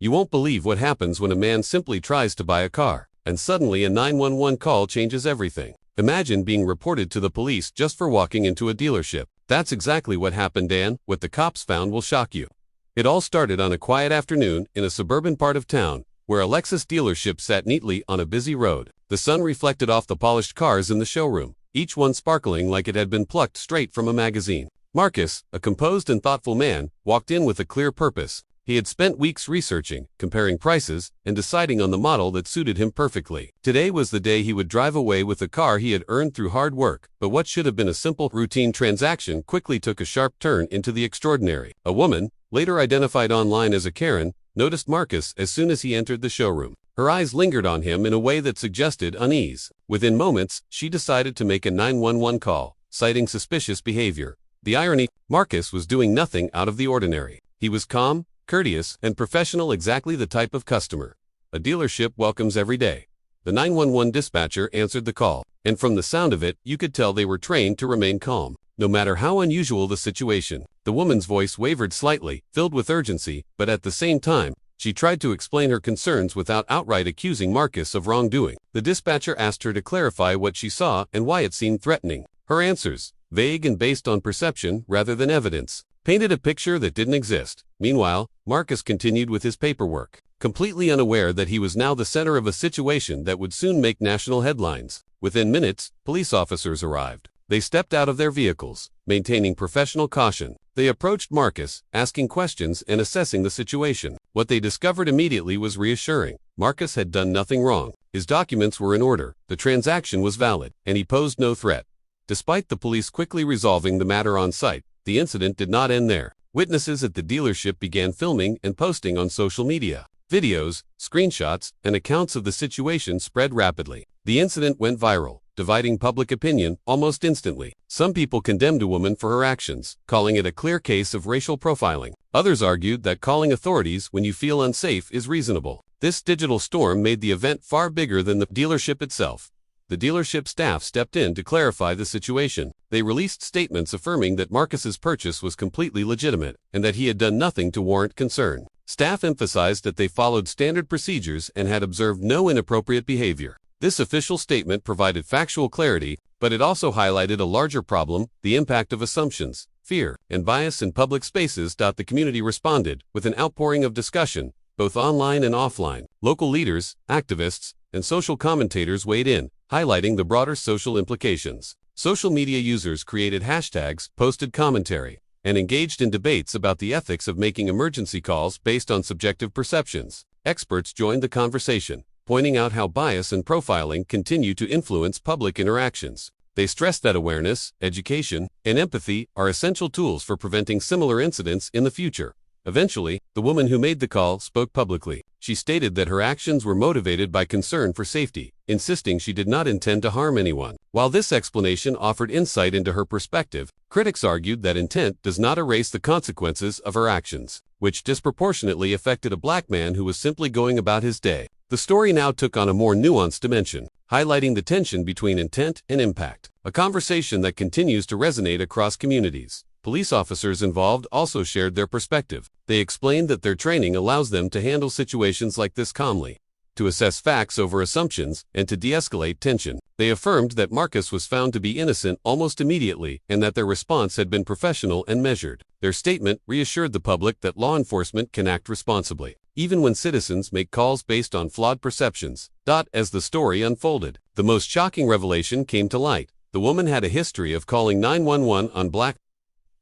You won't believe what happens when a man simply tries to buy a car, and suddenly a 911 call changes everything. Imagine being reported to the police just for walking into a dealership. That's exactly what happened, Dan. What the cops found will shock you. It all started on a quiet afternoon in a suburban part of town, where a Lexus dealership sat neatly on a busy road. The sun reflected off the polished cars in the showroom, each one sparkling like it had been plucked straight from a magazine. Marcus, a composed and thoughtful man, walked in with a clear purpose. He had spent weeks researching, comparing prices, and deciding on the model that suited him perfectly. Today was the day he would drive away with the car he had earned through hard work. But what should have been a simple, routine transaction quickly took a sharp turn into the extraordinary. A woman, later identified online as a Karen, noticed Marcus as soon as he entered the showroom. Her eyes lingered on him in a way that suggested unease. Within moments, she decided to make a 911 call, citing suspicious behavior. The irony, Marcus was doing nothing out of the ordinary. He was calm, courteous, and professional, exactly the type of customer a dealership welcomes every day. The 911 dispatcher answered the call, and from the sound of it, you could tell they were trained to remain calm, no matter how unusual the situation. The woman's voice wavered slightly, filled with urgency, but at the same time, she tried to explain her concerns without outright accusing Marcus of wrongdoing. The dispatcher asked her to clarify what she saw and why it seemed threatening. Her answers, vague and based on perception rather than evidence, painted a picture that didn't exist. Meanwhile, Marcus continued with his paperwork, completely unaware that he was now the center of a situation that would soon make national headlines. Within minutes, police officers arrived. They stepped out of their vehicles, maintaining professional caution. They approached Marcus, asking questions and assessing the situation. What they discovered immediately was reassuring. Marcus had done nothing wrong. His documents were in order, the transaction was valid, and he posed no threat. Despite the police quickly resolving the matter on site, the incident did not end there. Witnesses at the dealership began filming and posting on social media. Videos, screenshots, and accounts of the situation spread rapidly. The incident went viral, dividing public opinion almost instantly. Some people condemned a woman for her actions, calling it a clear case of racial profiling. Others argued that calling authorities when you feel unsafe is reasonable. This digital storm made the event far bigger than the dealership itself. The dealership staff stepped in to clarify the situation. They released statements affirming that Marcus's purchase was completely legitimate and that he had done nothing to warrant concern. Staff emphasized that they followed standard procedures and had observed no inappropriate behavior. This official statement provided factual clarity, but it also highlighted a larger problem, the impact of assumptions, fear, and bias in public spaces. The community responded with an outpouring of discussion, both online and offline. Local leaders, activists, and social commentators weighed in, highlighting the broader social implications. Social media users created hashtags, posted commentary, and engaged in debates about the ethics of making emergency calls based on subjective perceptions. Experts joined the conversation, pointing out how bias and profiling continue to influence public interactions. They stressed that awareness, education, and empathy are essential tools for preventing similar incidents in the future. Eventually, the woman who made the call spoke publicly. She stated that her actions were motivated by concern for safety, insisting she did not intend to harm anyone. While this explanation offered insight into her perspective, critics argued that intent does not erase the consequences of her actions, which disproportionately affected a black man who was simply going about his day. The story now took on a more nuanced dimension, highlighting the tension between intent and impact, a conversation that continues to resonate across communities. Police officers involved also shared their perspective. They explained that their training allows them to handle situations like this calmly, to assess facts over assumptions, and to de-escalate tension. They affirmed that Marcus was found to be innocent almost immediately and that their response had been professional and measured. Their statement reassured the public that law enforcement can act responsibly, even when citizens make calls based on flawed perceptions. As the story unfolded, the most shocking revelation came to light. The woman had a history of calling 911 on black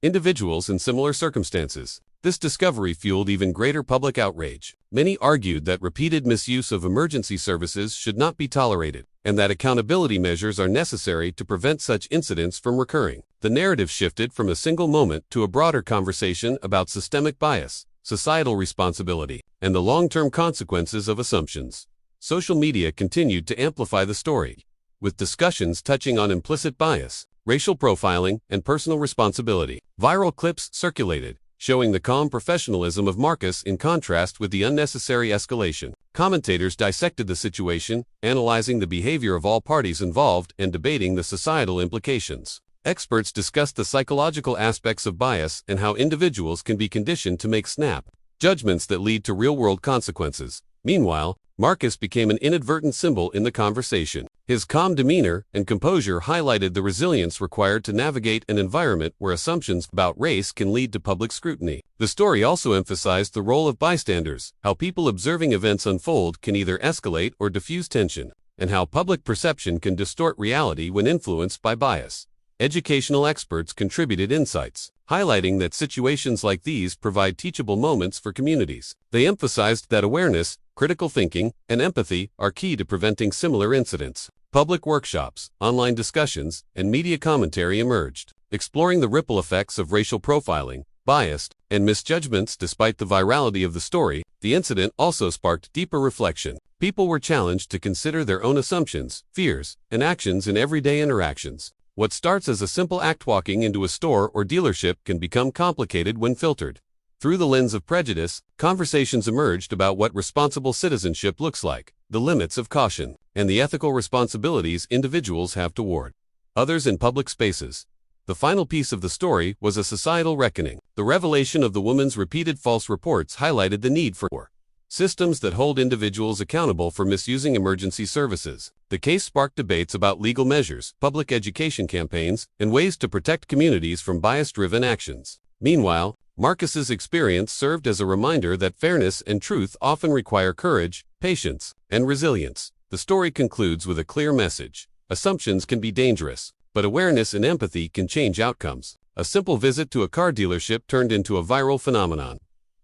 individuals in similar circumstances. This discovery fueled even greater public outrage. Many argued that repeated misuse of emergency services should not be tolerated, and that accountability measures are necessary to prevent such incidents from recurring. The narrative shifted from a single moment to a broader conversation about systemic bias, societal responsibility, and the long-term consequences of assumptions. Social media continued to amplify the story, with discussions touching on implicit bias, racial profiling, and personal responsibility. Viral clips circulated, showing the calm professionalism of Marcus in contrast with the unnecessary escalation. Commentators dissected the situation, analyzing the behavior of all parties involved and debating the societal implications. Experts discussed the psychological aspects of bias and how individuals can be conditioned to make snap, judgments that lead to real-world consequences. Meanwhile, Marcus became an inadvertent symbol in the conversation. His calm demeanor and composure highlighted the resilience required to navigate an environment where assumptions about race can lead to public scrutiny. The story also emphasized the role of bystanders, how people observing events unfold can either escalate or diffuse tension, and how public perception can distort reality when influenced by bias. Educational experts contributed insights, highlighting that situations like these provide teachable moments for communities. They emphasized that awareness, critical thinking, and empathy are key to preventing similar incidents. Public workshops, online discussions, and media commentary emerged, exploring the ripple effects of racial profiling, bias, and misjudgments. Despite the virality of the story, the incident also sparked deeper reflection. People were challenged to consider their own assumptions, fears, and actions in everyday interactions. What starts as a simple act walking into a store or dealership can become complicated when filtered through the lens of prejudice. Conversations emerged about what responsible citizenship looks like, the limits of caution, and the ethical responsibilities individuals have toward others in public spaces. The final piece of the story was a societal reckoning. The revelation of the woman's repeated false reports highlighted the need for systems that hold individuals accountable for misusing emergency services. The case sparked debates about legal measures, public education campaigns, and ways to protect communities from bias-driven actions. Meanwhile, Marcus's experience served as a reminder that fairness and truth often require courage, patience, and resilience. The story concludes with a clear message. Assumptions can be dangerous, but awareness and empathy can change outcomes. A simple visit to a car dealership turned into a viral phenomenon,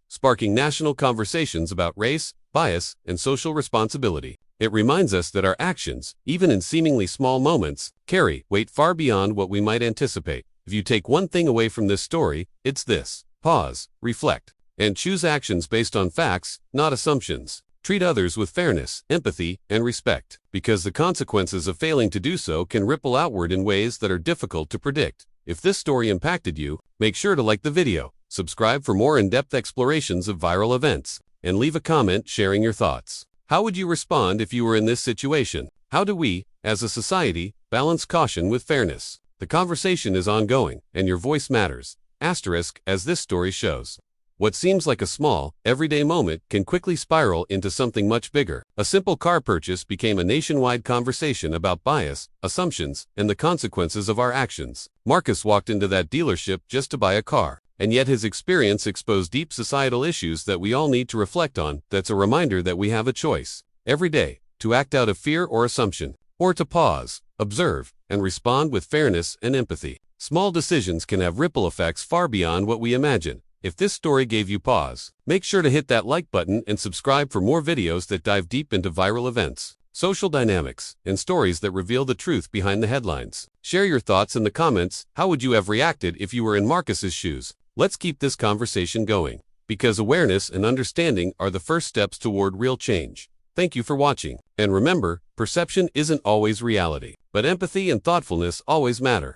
sparking national conversations about race, bias, and social responsibility. It reminds us that our actions, even in seemingly small moments, carry weight far beyond what we might anticipate. If you take one thing away from this story, it's this: pause, reflect, and choose actions based on facts, not assumptions. Treat others with fairness, empathy, and respect, because the consequences of failing to do so can ripple outward in ways that are difficult to predict. If this story impacted you, make sure to like the video, subscribe for more in-depth explorations of viral events, and leave a comment sharing your thoughts. How would you respond if you were in this situation? How do we, as a society, balance caution with fairness? The conversation is ongoing, and your voice matters. Asterisk, as this story shows. What seems like a small, everyday moment can quickly spiral into something much bigger. A simple car purchase became a nationwide conversation about bias, assumptions, and the consequences of our actions. Marcus walked into that dealership just to buy a car, and yet his experience exposed deep societal issues that we all need to reflect on. That's a reminder that we have a choice every day to act out of fear or assumption, or to pause, observe, and respond with fairness and empathy. Small decisions can have ripple effects far beyond what we imagine. If this story gave you pause, make sure to hit that like button and subscribe for more videos that dive deep into viral events, social dynamics, and stories that reveal the truth behind the headlines. Share your thoughts in the comments. How would you have reacted if you were in Marcus's shoes? Let's keep this conversation going, because awareness and understanding are the first steps toward real change. Thank you for watching, and remember, perception isn't always reality, but empathy and thoughtfulness always matter.